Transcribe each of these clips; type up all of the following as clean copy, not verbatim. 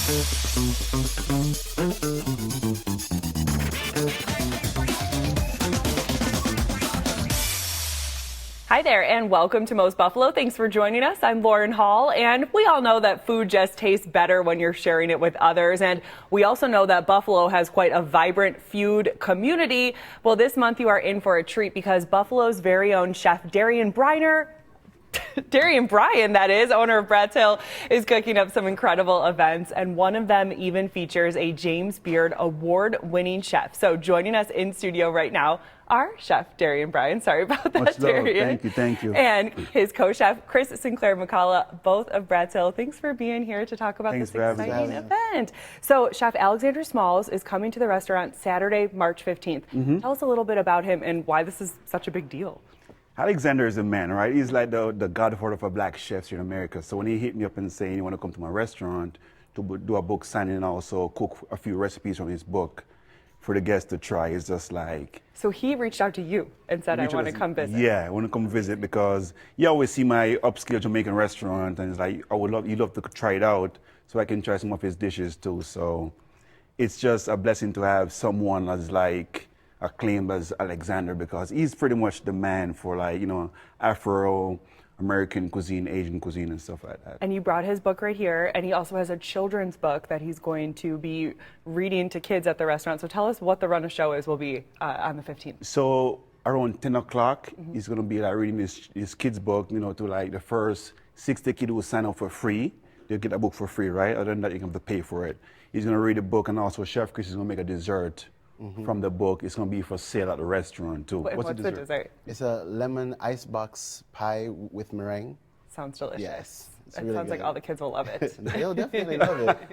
Hi there and welcome to Most Buffalo. Thanks for joining us. I'm Lauren Hall, and we all know that food just tastes better when you're sharing it with others. And we also know that Buffalo has quite a vibrant food community. Well, this month you are in for a treat because Buffalo's very own chef Darian Bryan, that is, owner of Bratz Hill, is cooking up some incredible events, and one of them even features a James Beard award-winning chef. So joining us in studio right now are Chef Darian Bryan. Sorry about that, Darian. Thank you. And his co-chef, Chris Sinclair McCullough, both of Bratz Hill. Thanks for being here to talk about this exciting event. So Chef Alexander Smalls is coming to the restaurant Saturday, March 15th. Tell us a little bit about him and why this is such a big deal. Alexander is a man, right? He's like the godfather for black chefs here in America. So when he hit me up and saying he want to come to my restaurant to do a book signing and also cook a few recipes from his book for the guests to try, it's just like... So he reached out to you and said, I want to come visit. Yeah, I want to come visit because you always see my upscale Jamaican restaurant and it's like, you'd love to try it out so I can try some of his dishes too. So it's just a blessing to have someone as like acclaimed as Alexander because he's pretty much the man for like, you know, Afro-American cuisine, Asian cuisine and stuff like that. And you brought his book right here, and he also has a children's book that he's going to be reading to kids at the restaurant. So tell us what the run of show will be on the 15th. So around 10 o'clock, he's going to be like reading his kid's book, you know, to like the first 60 kids who will sign up for free. They'll get a book for free, right? Other than that, you have to pay for it. He's going to read the book, and also Chef Chris is going to make a dessert from the book. It's going to be for sale at the restaurant too. What's the dessert? It's a lemon icebox pie with meringue. Sounds delicious. Yes. It really sounds like all the kids will love it. They'll definitely love it.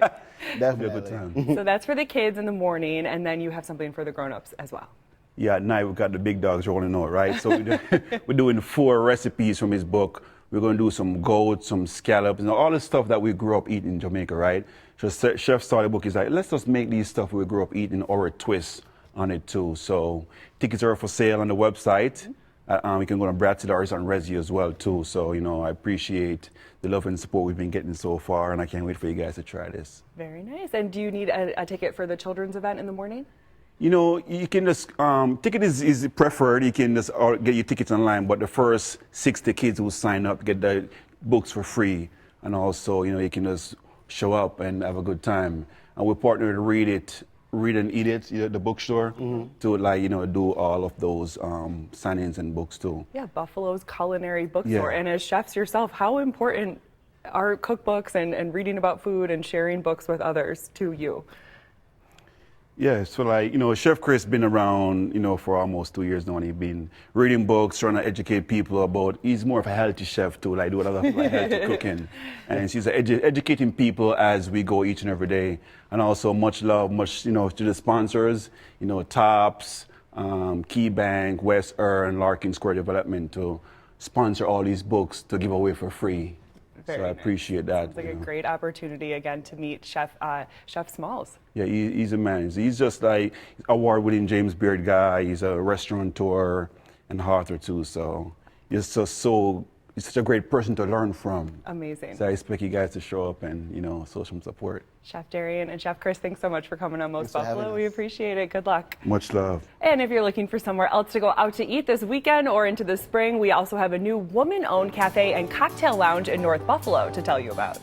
Definitely. A good time. So that's for the kids in the morning, and then you have something for the grown-ups as well. Yeah, at night we've got the big dogs rolling out, right? So we're doing 4 recipes from his book. We're going to do some goat, some scallops, and all the stuff that we grew up eating in Jamaica, right? So Chef started the book, he's like, let's just make these stuff we grew up eating or a twist on it too. So tickets are for sale on the website. We can go to Bratz Hill or on Resi as well too. So, you know, I appreciate the love and support we've been getting so far, and I can't wait for you guys to try this. Very nice. And do you need a ticket for the children's event in the morning? You know, you can just, ticket is preferred. You can just get your tickets online, but the first 60 kids who sign up get the books for free. And also, you know, you can just show up and have a good time. And we're partnered to Read and Eat It, you know, the bookstore, to like, you know, do all of those signings and books too. Yeah, Buffalo's culinary bookstore. Yeah. And as chefs yourself, how important are cookbooks and reading about food and sharing books with others to you? Yeah, so like, you know, Chef Chris been around, you know, for almost 2 years now, and he's been reading books, trying to educate people about, he's more of a healthy chef too, like do a lot of like, healthy cooking. And he's educating people as we go each and every day. And also much love, you know, to the sponsors, you know, Tops, Key Bank, West and Larkin Square Development to sponsor all these books to give away for free. So I appreciate that. It's like a great opportunity again to meet Chef Smalls. Yeah, he's a man. He's just like award-winning James Beard guy. He's a restaurateur and author too. So he's he's such a great person to learn from. Amazing. So I expect you guys to show up and, you know, show some support. Chef Darian and Chef Chris, thanks so much for coming on Most Buffalo. We appreciate it. Good luck. Much love. And if you're looking for somewhere else to go out to eat this weekend or into the spring, we also have a new woman-owned cafe and cocktail lounge in North Buffalo to tell you about.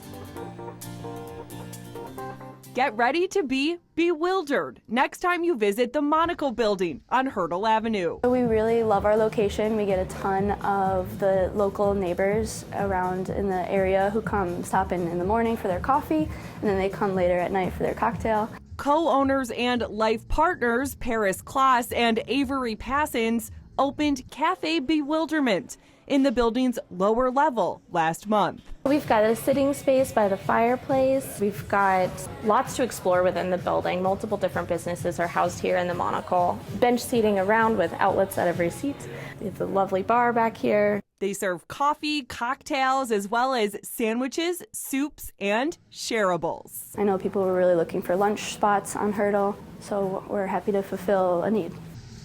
Get ready to be bewildered next time you visit the Monaco building on Hurdle Avenue. We really love our location. We get a ton of the local neighbors around in the area who come stop in the morning for their coffee, and then they come later at night for their cocktail. Co-owners and life partners Paris Kloss and Avery Passons opened Cafe Bewilderment in the building's lower level last month. We've got a sitting space by the fireplace. We've got lots to explore within the building. Multiple different businesses are housed here in the Monocle. Bench seating around with outlets at every seat. We have a lovely bar back here. They serve coffee, cocktails, as well as sandwiches, soups, and shareables. I know people were really looking for lunch spots on Hurdle, so we're happy to fulfill a need.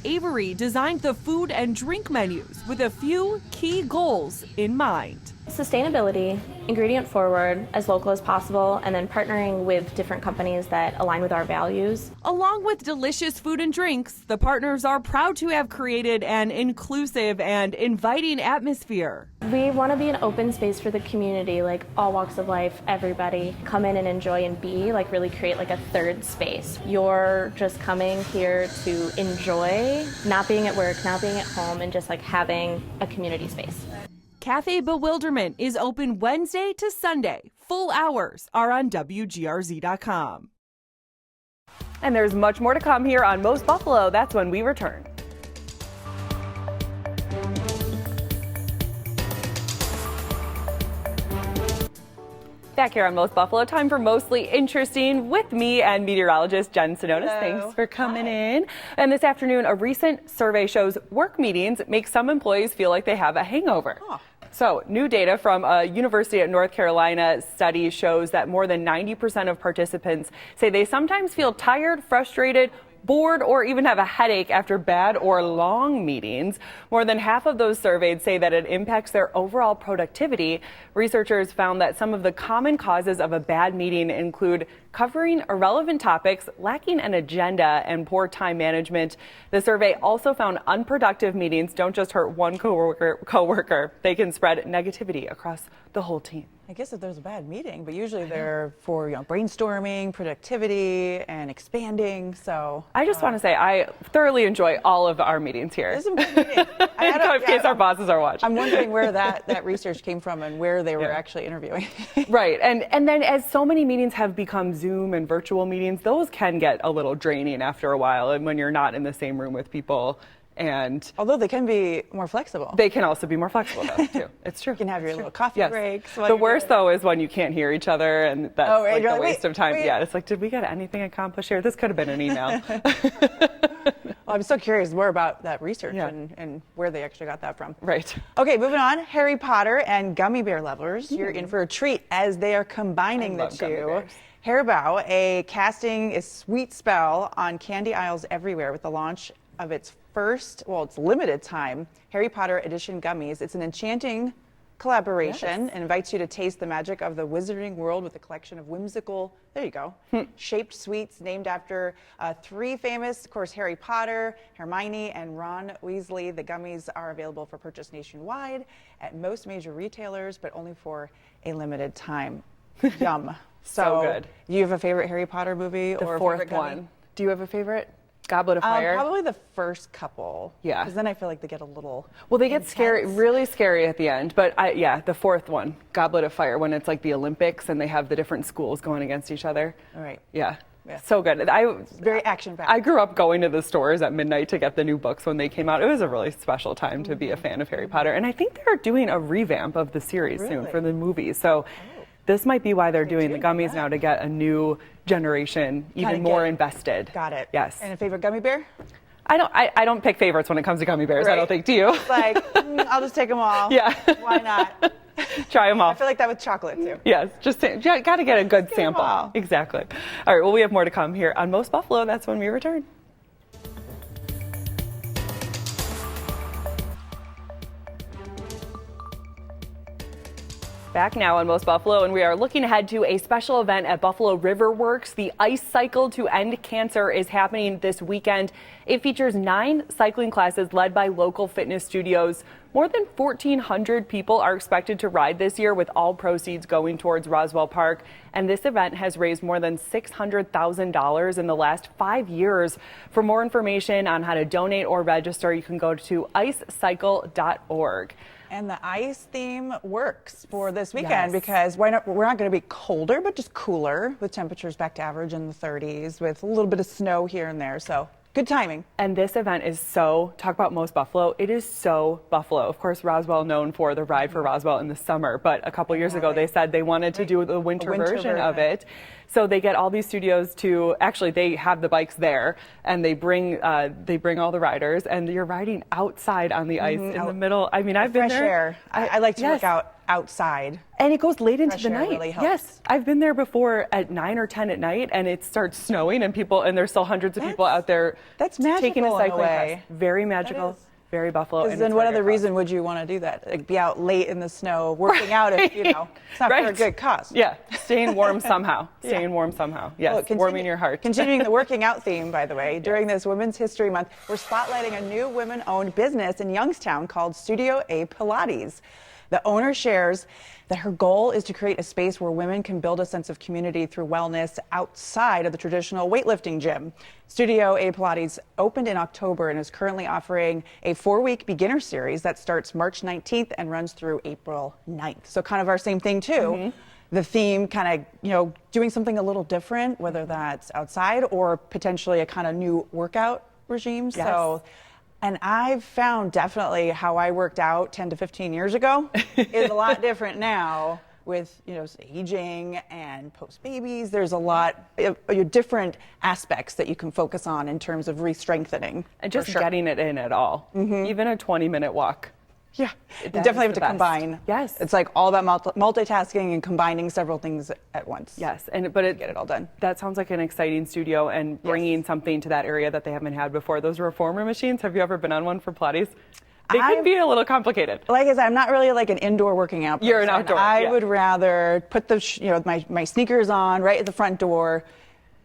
Avery designed the food and drink menus with a few key goals in mind. Sustainability, ingredient forward, as local as possible, and then partnering with different companies that align with our values. Along with delicious food and drinks, the partners are proud to have created an inclusive and inviting atmosphere. We want to be an open space for the community, like all walks of life, everybody come in and enjoy and be, like really create like a third space. You're just coming here to enjoy, not being at work, not being at home, and just like having a community space. Cafe Bewilderment is open Wednesday to Sunday. Full hours are on WGRZ.com. And there's much more to come here on Most Buffalo. That's when we return. Back here on Most Buffalo, time for Mostly Interesting with me and meteorologist Jen Stanonis. Hello. Thanks for coming in. And this afternoon, a recent survey shows work meetings make some employees feel like they have a hangover. So, new data from a University of North Carolina study shows that more than 90% of participants say they sometimes feel tired, frustrated, bored, or even have a headache after bad or long meetings. More than half of those surveyed say that it impacts their overall productivity. Researchers found that some of the common causes of a bad meeting include covering irrelevant topics, lacking an agenda, and poor time management. The survey also found unproductive meetings don't just hurt one coworker. They can spread negativity across the whole team. I guess if there's a bad meeting, but usually they're for brainstorming, productivity, and expanding. So I just want to say I thoroughly enjoy all of our meetings here. this is a good meeting. In case our bosses are watching. I'm wondering where that research came from and where they were actually interviewing. Right. And then as so many meetings have become Zoom and virtual meetings, those can get a little draining after a while, and when you're not in the same room with people. And Although they can be more flexible. they can also be more flexible though, too. It's true. You can have your little coffee Yes. breaks. The worst though is when you can't hear each other, and that's Oh, right. like You're a like, waste of time. wait. Yeah, it's like, did we get anything accomplished here? This could have been an email. Well, I'm so curious more about that research Yeah. and where they actually got that from. Right. Okay, moving on. Harry Potter and gummy bear lovers, you're in for a treat as they are combining the love gummy two. bears. Haribo, a casting a sweet spell on candy aisles everywhere with the launch of its it's limited time Harry Potter edition gummies. It's an enchanting collaboration and invites you to taste the magic of the wizarding world with a collection of whimsical, there you go, shaped sweets named after three famous, of course, Harry Potter, Hermione, and Ron Weasley. The gummies are available for purchase nationwide at most major retailers, but only for a limited time. Yum. So good. You have a favorite Harry Potter movie The or a fourth favorite gummy? one. Do you have a favorite? Goblet of Fire? Probably the first couple. Yeah. Because then I feel like they get a little. Well, they get scary, really scary at the end. But the fourth one, Goblet of Fire, when it's like the Olympics and they have the different schools going against each other. All right. Yeah. Yeah. So good. Very action-packed. I grew up going to the stores at midnight to get the new books when they came out. It was a really special time to be a fan of Harry Potter. And I think they're doing a revamp of the series soon Really? for the movies. So this might be why they're doing the gummies now, to get a new generation even more invested. Got it. Yes. And a favorite gummy bear? I don't pick favorites when it comes to gummy bears. I Right. don't think. Do you? It's like, I'll just take them all. Yeah. Why not? Try them all. I feel like that with chocolate too. Yes, just got to get a good them sample. all. Exactly. All right, well, we have more to come here on Most Buffalo. That's when we return. Back now on Most Buffalo, and we are looking ahead to a special event at Buffalo River Works. The Ice Cycle to End Cancer is happening this weekend. It features 9 cycling classes led by local fitness studios. More than 1,400 people are expected to ride this year, with all proceeds going towards Roswell Park. And this event has raised more than $600,000 in the last 5 years. For more information on how to donate or register, you can go to icecycle.org. And the ice theme works for this weekend Yes. because we're not going to be colder, but just cooler, with temperatures back to average in the 30s with a little bit of snow here and there. So good timing. And this event is talk about Most Buffalo, it is so Buffalo. Of course, Roswell known for the Ride for Roswell in the summer, but a couple years ago they said they wanted to do the winter version of it. So they get all these studios to, actually they have the bikes there, and they bring all the riders, and you're riding outside on the ice in the middle. I mean, I've been Fresh there. air. I like to work out outside. And it goes late into Fresh the air night. really helps. Yes, I've been there before at 9 or 10 at night, and it starts snowing, and there's still hundreds of people out there. That's magical taking a in a cycling way. class. Very magical. Very Buffalo. Because then what other reason would you want to do that? Like be out late in the snow working out if, you know, it's not for a good cause. Yeah, staying warm somehow. Staying warm somehow. Yes, warming your heart. Continuing the working out theme, by the way, during this Women's History Month, we're spotlighting a new women-owned business in Youngstown called Studio A Pilates. The owner shares that her goal is to create a space where women can build a sense of community through wellness outside of the traditional weightlifting gym. Studio A Pilates opened in October and is currently offering a 4-week beginner series that starts March 19th and runs through April 9th. So kind of our same thing too. The theme kind of, you know, doing something a little different, whether that's outside or potentially a kind of new workout regime. Yes. So. And I've found definitely how I worked out 10 to 15 years ago is a lot different now with, you know, aging and post-babies. There's a lot of different aspects that you can focus on in terms of re-strengthening. And just getting it in at all. Even a 20-minute walk. Yeah, you definitely have to combine. Yes. It's like all about multitasking and combining several things at once. Yes, but get it all done. That sounds like an exciting studio and bringing something to that area that they haven't had before. Those reformer machines, have you ever been on one for Pilates? They can be a little complicated. Like I said, I'm not really like an indoor working out person. You're an outdoor. I would rather put the my sneakers on right at the front door.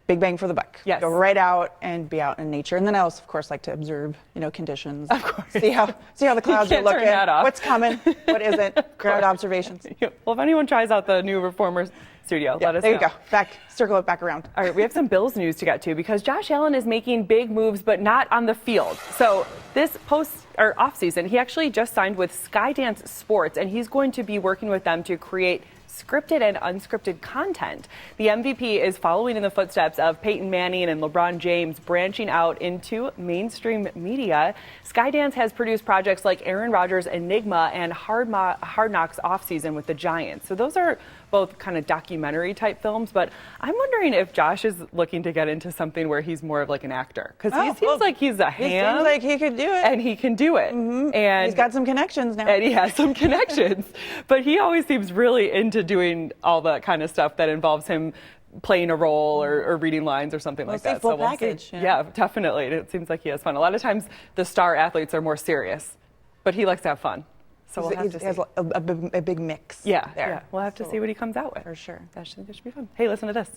Big bang for the buck. Yes. Go right out and be out in nature. And then I also, of course, like to observe, you know, conditions. Of course. See how the clouds are looking. Turn that off. What's coming, what isn't. Ground observations. Well, if anyone tries out the new reformer studio, let us know. There you go. Circle it back around. All right, we have some Bills news to get to because Josh Allen is making big moves, but not on the field. So this off season, he actually just signed with Skydance Sports, and he's going to be working with them to create scripted and unscripted content. The MVP is following in the footsteps of Peyton Manning and LeBron James, branching out into mainstream media. Skydance has produced projects like Aaron Rodgers' Enigma and Hard Knocks offseason with the Giants. So those are both kind of documentary type films, but I'm wondering if Josh is looking to get into something where he's more of like an actor, because he seems like he's a ham. He seems like he could do it. And he can do it. And he's got some connections now. And he has some connections. But he always seems really into doing all that kind of stuff that involves him playing a role or reading lines or something like that. Full package. Yeah, definitely. It seems like he has fun. A lot of times the star athletes are more serious, but he likes to have fun. So we'll have to see. He has a big mix. Yeah, there. yeah. We'll have to see what he comes out with. For sure. That should be fun. Hey, listen to this.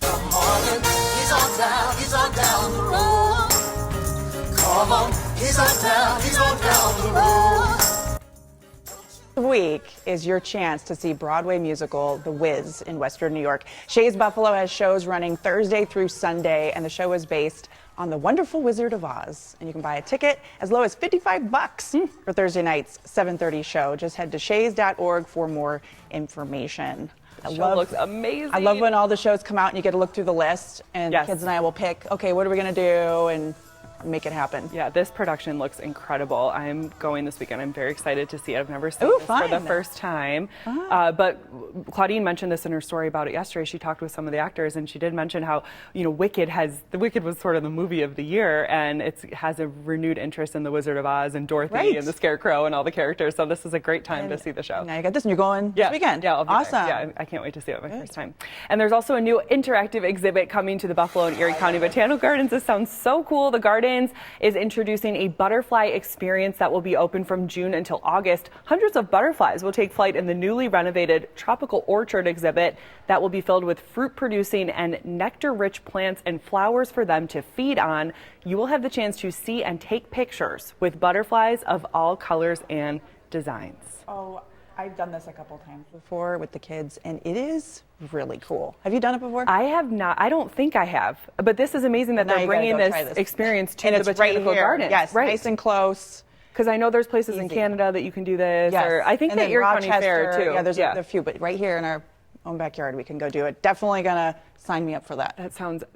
Come on, he's on down the road. Come on, he's on down the road. This week is your chance to see Broadway musical The Wiz in Western New York. Shays Buffalo has shows running Thursday through Sunday, and the show is based on The Wonderful Wizard of Oz. And you can buy a ticket as low as $55 for Thursday night's 7:30 show. Just head to shays.org for more information. The show looks amazing. I love when all the shows come out and you get to look through the list, and the kids and I will pick, okay, what are we going to do, and make it happen. Yeah, this production looks incredible. I'm going this weekend. I'm very excited to see it. I've never seen this for the first time. But Claudine mentioned this in her story about it yesterday. She talked with some of the actors, and she did mention how, you know, Wicked was sort of the movie of the year, and it has a renewed interest in The Wizard of Oz and Dorothy and the Scarecrow and all the characters. So this is a great time to see the show. Now you got this, and you're going this weekend. Yeah, I'll be awesome. there. Yeah, I can't wait to see it my first time. And there's also a new interactive exhibit coming to the Buffalo and Erie County Botanical Gardens. This sounds so cool. The Gardens is introducing a butterfly experience that will be open from June until August. Hundreds of butterflies will take flight in the newly renovated Tropical Orchard exhibit that will be filled with fruit-producing and nectar-rich plants and flowers for them to feed on. You will have the chance to see and take pictures with butterflies of all colors and designs. Oh, I've done this a couple times before with the kids, and it is really cool. Have you done it before? I have not. I don't think I have. But this is amazing that they're bringing this experience to the Botanical Gardens. Yes, nice and close. Because I know there's places in Canada that you can do this. Yes. Or I think the Erie County Fair, too. Yeah, there's a few, but right here in our own backyard, we can go do it. Definitely going to sign me up for that.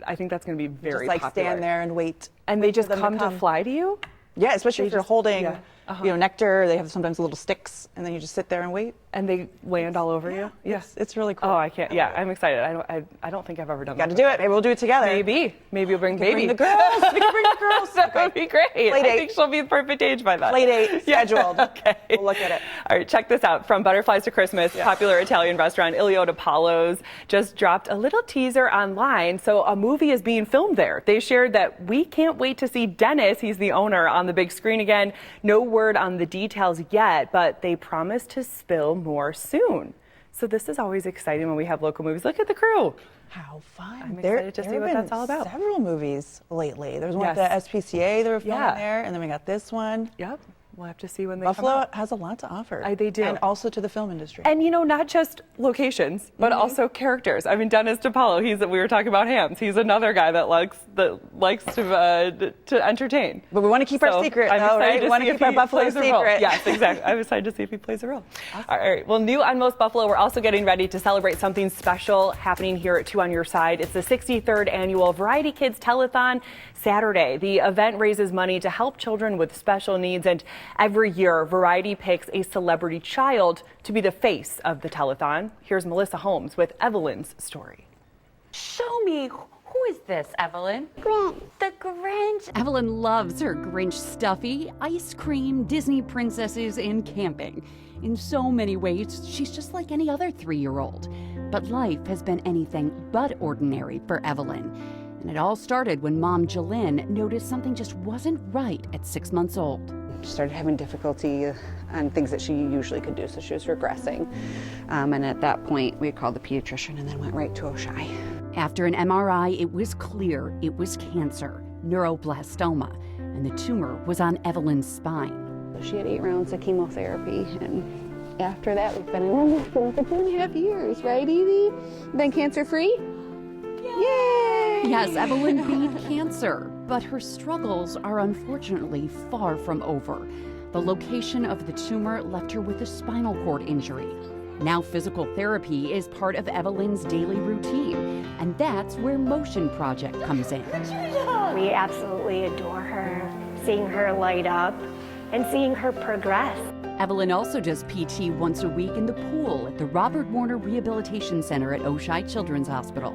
I think that's going to be very popular. Just like stand there and wait. And they just come to fly to you? Yeah, especially if you're holding nectar. They have sometimes little sticks, and then you just sit there and wait. And they land all over you? Yes, it's really cool. Oh, I can't. Yeah, I'm excited. I don't think I've ever done that. Got to do it. Maybe we'll do it together. Maybe you'll bring baby. Bring the girls. We can bring the girls. That would be great. Play I date. think she'll be the perfect age by then. Play date scheduled. Okay. We'll look at it. All right, check this out. From Butterflies to Christmas, popular Italian restaurant Ilio Paulo's just dropped a little teaser online. So a movie is being filmed there. They shared that we can't wait to see Dennis, he's the owner, on the big screen again. No word on the details yet, but they promise to spill more soon. So this is always exciting when we have local movies. Look at the crew. How fun. I'm excited to see what that's all about. Several movies lately. There's one at the SPCA they were filming there, and then we got this one. Yep. We'll have to see when they come Buffalo out. has a lot to offer. They do. And also to the film industry. And not just locations, but also characters. I mean, Dennis DiPaolo, we were talking about hams. He's another guy that likes to entertain. But we want to keep our secret, though, right? We want to keep our Buffalo secret. Yes, exactly. I'm excited to see if he plays a role. Awesome. All right. Well, new on Most Buffalo, we're also getting ready to celebrate something special happening here at 2 on Your Side. It's the 63rd annual Variety Kids Telethon Saturday. The event raises money to help children with special needs, and every year, Variety picks a celebrity child to be the face of the telethon. Here's Melissa Holmes with Evelyn's story. Show me, who is this, Evelyn? Grinch. The Grinch. Evelyn loves her Grinch stuffy, ice cream, Disney princesses, and camping. In so many ways, she's just like any other 3-year-old. But life has been anything but ordinary for Evelyn. And it all started when mom Jalynn noticed something just wasn't right at 6 months old. She started having difficulty on things that she usually could do, so she was regressing. And at that point, we called the pediatrician and then went right to Oshai. After an MRI, it was clear it was cancer, neuroblastoma, and the tumor was on Evelyn's spine. She had 8 rounds of chemotherapy, and after that, we've been in remission for 2.5 years, right, Evie? Been cancer-free? Yay! Yes, Evelyn beat cancer, but her struggles are unfortunately far from over. The location of the tumor left her with a spinal cord injury. Now physical therapy is part of Evelyn's daily routine, and that's where Motion Project comes in. We absolutely adore her, seeing her light up and seeing her progress. Evelyn also does PT once a week in the pool at the Robert Warner Rehabilitation Center at Oshai Children's Hospital.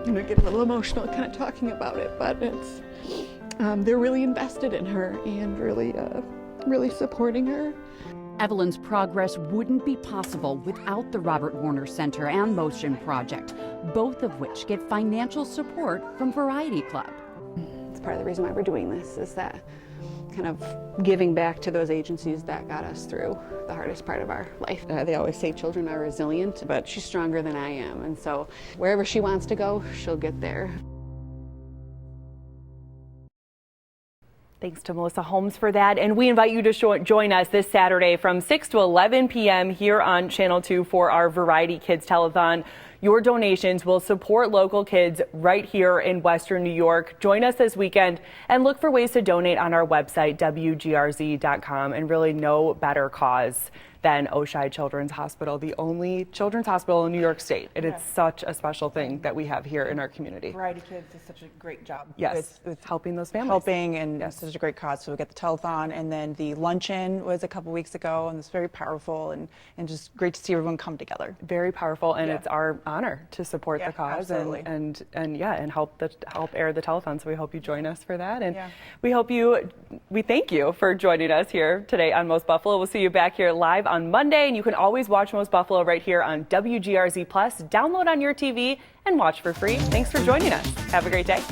I get a little emotional kind of talking about it, but it's they're really invested in her and really supporting her. Evelyn's progress wouldn't be possible without the Robert Warner Center and Motion Project, both of which get financial support from Variety Club. It's part of the reason why we're doing this, is that kind of giving back to those agencies that got us through the hardest part of our life. They always say children are resilient, but she's stronger than I am, and so wherever she wants to go, she'll get there. Thanks to Melissa Holmes for that. And we invite you to join us this Saturday from 6 to 11 p.m. here on Channel 2 for our Variety Kids Telethon. Your donations will support local kids right here in Western New York. Join us this weekend and look for ways to donate on our website, WGRZ.com. And really no better cause than Oshai Children's Hospital, the only children's hospital in New York State. And it's such a special thing that we have here in our community. Variety Kids does such a great job. Yes, with helping those families. Helping, and it's such a great cause. So we got the telethon, and then the luncheon was a couple weeks ago, and it's very powerful and just great to see everyone come together. Very powerful, and it's our honor to support the cause and help air the telethon. So we hope you join us for that, and we thank you for joining us here today on Most Buffalo. We'll see you back here live on Monday, and you can always watch Most Buffalo right here on WGRZ Plus. Download on your TV and watch for free. Thanks for joining us. Have a great day.